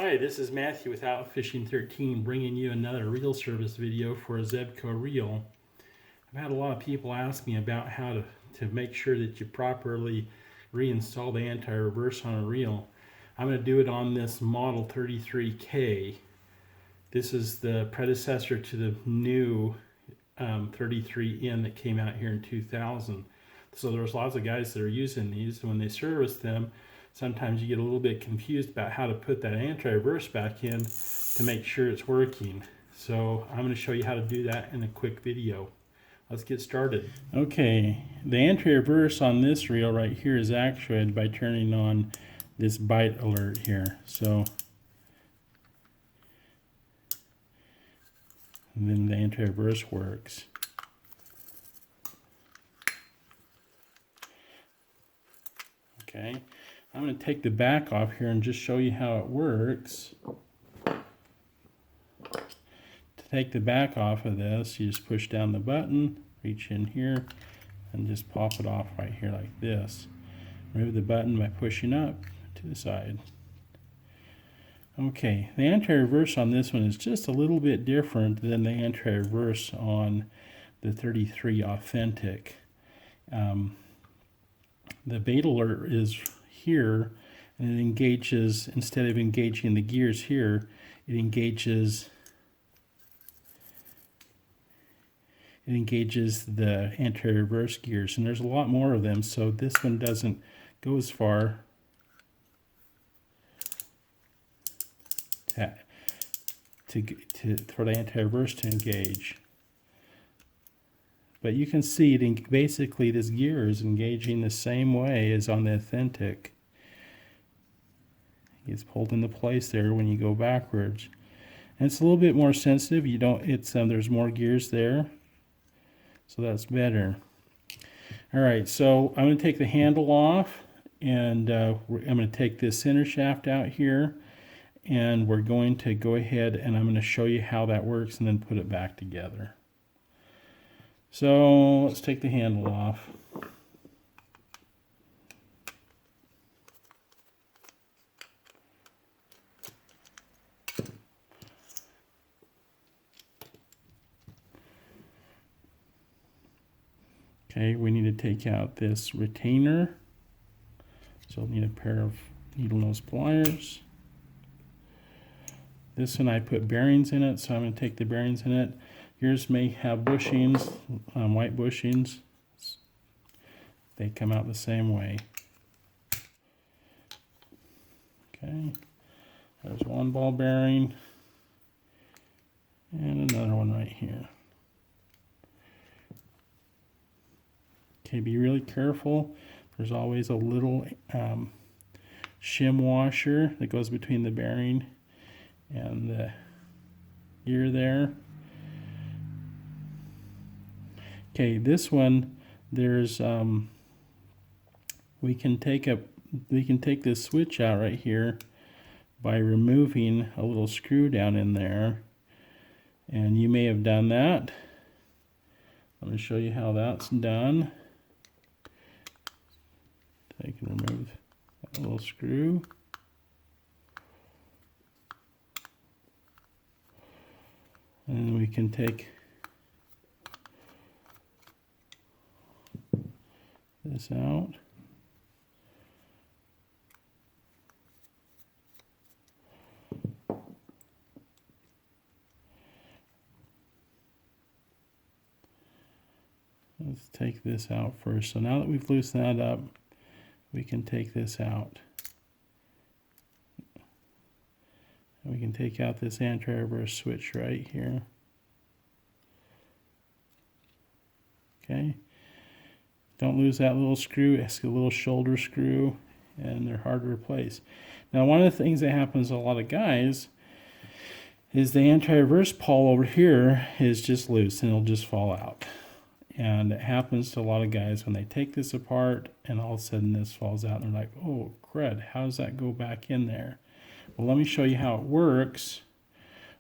Hi, this is Matthew with Outfishing 13 bringing you another reel service video for a Zebco reel. I've had a lot of people ask me about how to make sure that you properly reinstall the anti-reverse on a reel. I'm going to do it on this model 33K. This is the predecessor to the new 33N that came out here in 2000. So there's lots of guys that are using these, and when they service them, sometimes you get a little bit confused about how to put that anti-reverse back in to make sure it's working. So I'm going to show you how to do that in a quick video. Let's get started. Okay, the anti-reverse on this reel right here is actuated by turning on this bite alert here. So and then the anti-reverse works. Okay, I'm going to take the back off here and just show you how it works. To take the back off of this, you just push down the button, reach in here, and just pop it off right here like this. Remove the button by pushing up to the side. Okay, the anti-reverse on this one is just a little bit different than the anti-reverse on the 33 Authentic. The bait alert is here, and it engages, instead of engaging the gears here, it engages the anti-reverse gears, and there's a lot more of them, so this one doesn't go as far for the anti-reverse to engage. But you can see basically this gear is engaging the same way as on the Authentic. It's pulled into place there when you go backwards. And it's a little bit more sensitive. There's more gears there, so that's better. All right, so I'm going to take the handle off, and I'm going to take this center shaft out here, and we're going to go ahead and I'm going to show you how that works and then put it back together. So let's take the handle off. Okay, we need to take out this retainer. So we'll need a pair of needle nose pliers. This one I put bearings in it, so I'm going to take the bearings in it. Yours may have bushings, white bushings. They come out the same way. Okay, there's one ball bearing and another one right here. Okay, be really careful. There's always a little shim washer that goes between the bearing and the gear there. Okay, this one, there's we can take this switch out right here by removing a little screw down in there, and you may have done that. I'm going to show you how that's done. I can remove that little screw. And we can take this out. Let's take this out first. So now that we've loosened that up, we can take this out. And we can take out this anti-reverse switch right here. Okay. Don't lose that little screw. It's a little shoulder screw, and they're hard to replace. Now, one of the things that happens to a lot of guys is the anti-reverse pawl over here is just loose, and it'll just fall out. And it happens to a lot of guys when they take this apart, and all of a sudden this falls out, and they're like, oh, crud, how does that go back in there? Well, let me show you how it works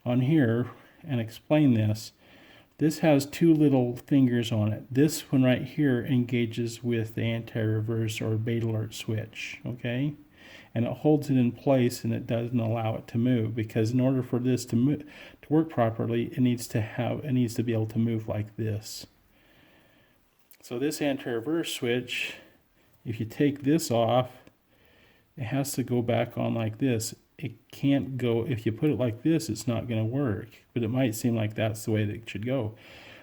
on here and explain this. This has two little fingers on it. This one right here engages with the anti-reverse or bait alert switch, okay? and it holds it in place and it doesn't allow it to move, because in order for this to work properly, it needs to be able to move like this. So this AntiReverse switch, if you take this off, it has to go back on like this. It can't go, if you put it like this, it's not going to work, but it might seem like that's the way that it should go.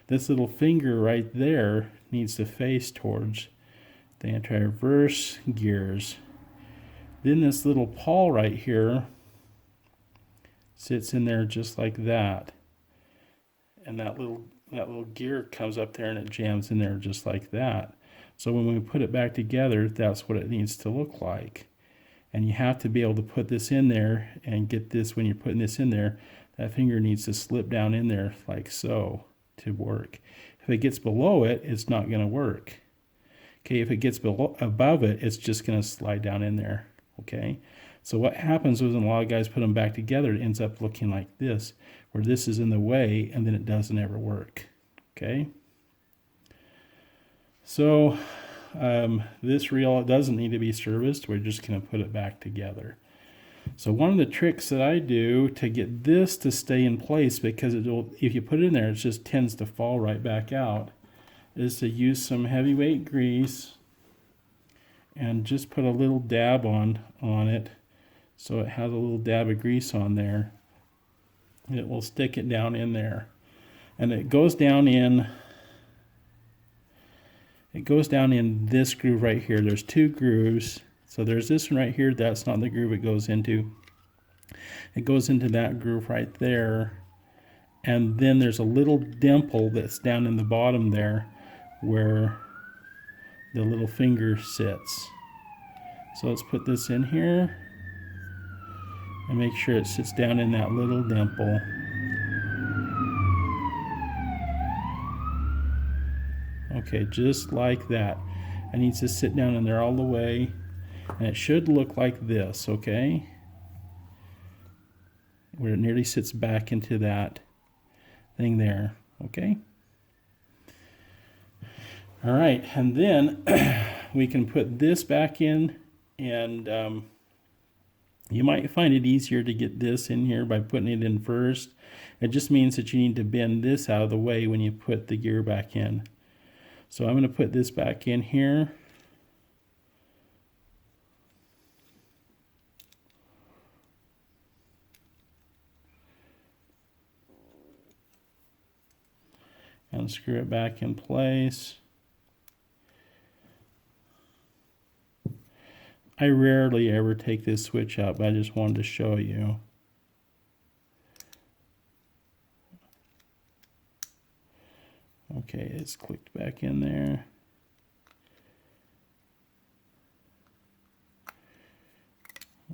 This little finger right there needs to face towards the AntiReverse gears. Then this little pawl right here sits in there just like that. And that little gear comes up there and it jams in there just like that. So when we put it back together, that's what it needs to look like. And you have to be able to put this in there and get this, when you're putting this in there, that finger needs to slip down in there like so to work. If it gets below it, it's not going to work. Okay, if it gets above it, it's just going to slide down in there. Okay, so what happens is when a lot of guys put them back together, it ends up looking like this, where this is in the way and then it doesn't ever work. Okay, so this reel doesn't need to be serviced. We're just going to put it back together. So one of the tricks that I do to get this to stay in place, because if you put it in there, it just tends to fall right back out, is to use some heavyweight grease and just put a little dab on it, so it has a little dab of grease on there. It will stick it down in there, and it goes down in this groove right here. There's two grooves. So there's this one right here. That's not the groove it goes into. It goes into that groove right there. And then there's a little dimple that's down in the bottom there where the little finger sits. So let's put this in here and make sure it sits down in that little dimple. Okay, just like that. It needs to sit down in there all the way. And it should look like this, okay? Where it nearly sits back into that thing there, okay? All right, and then we can put this back in, and you might find it easier to get this in here by putting it in first. It just means that you need to bend this out of the way when you put the gear back in. So I'm going to put this back in here. And screw it back in place. I rarely ever take this switch out, but I just wanted to show you. Okay, it's clicked back in there.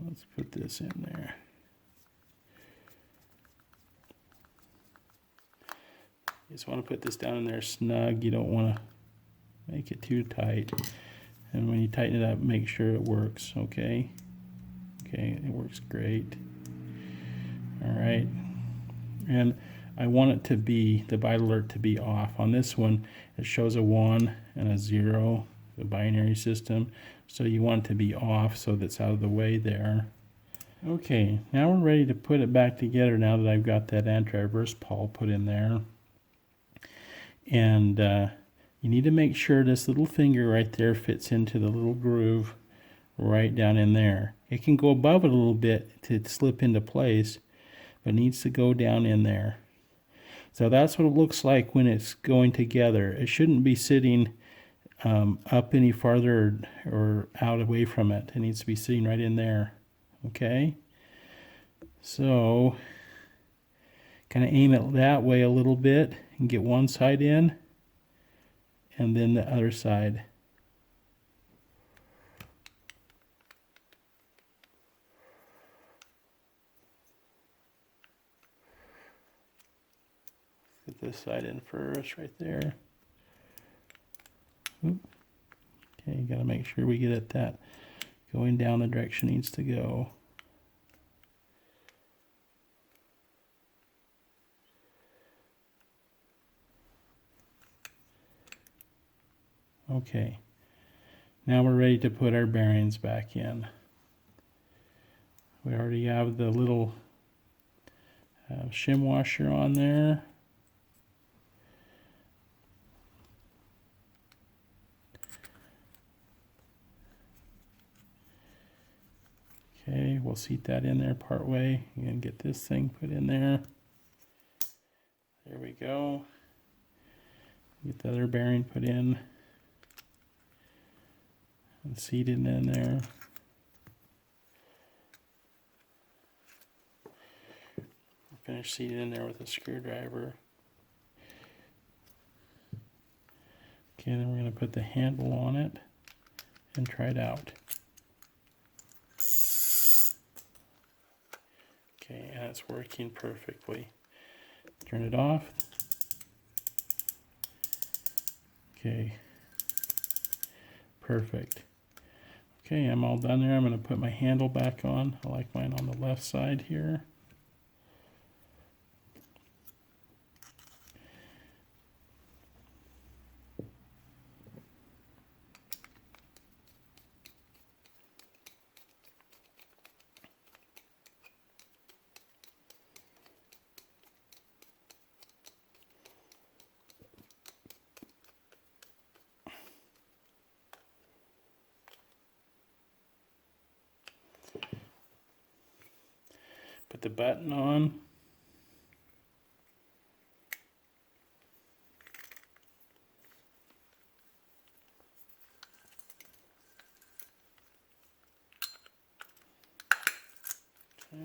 Let's put this in there. You just want to put this down in there snug. You don't want to make it too tight. And when you tighten it up, make sure it works, okay? Okay, it works great. All right. And I want it to be, the byte alert to be off. On this one, it shows a 1 and a 0, the binary system. So you want it to be off so that's out of the way there. Okay, now we're ready to put it back together now that I've got that AntiReverse pawl put in there. And you need to make sure this little finger right there fits into the little groove right down in there. It can go above it a little bit to slip into place, but it needs to go down in there. So that's what it looks like when it's going together. It shouldn't be sitting up any farther or out away from it. It needs to be sitting right in there. Okay? So kind of aim it that way a little bit and get one side in and then the other side. Get this side in first right there. Oop. Okay, you got to make sure we get it that going down the direction it needs to go. Okay, now we're ready to put our bearings back in. We already have the little shim washer on there. Okay, we'll seat that in there part way and get this thing put in there. There we go. Get the other bearing put in and seated in there. Finish seated in there with a screwdriver. Okay, then we're going to put the handle on it and try it out. Okay, and it's working perfectly. Turn it off. Okay, perfect. Okay, I'm all done there. I'm going to put my handle back on. I like mine on the left side here. Put the button on. Okay.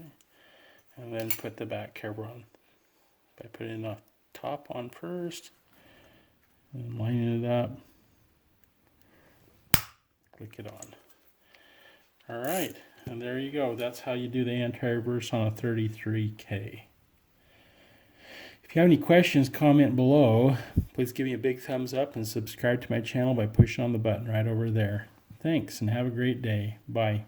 And then put the back cover on by putting the top on first and lining it up. Click it on. All right. And there you go. That's how you do the AntiReverse on a 33K. If you have any questions, comment below. Please give me a big thumbs up and subscribe to my channel by pushing on the button right over there. Thanks and have a great day. Bye.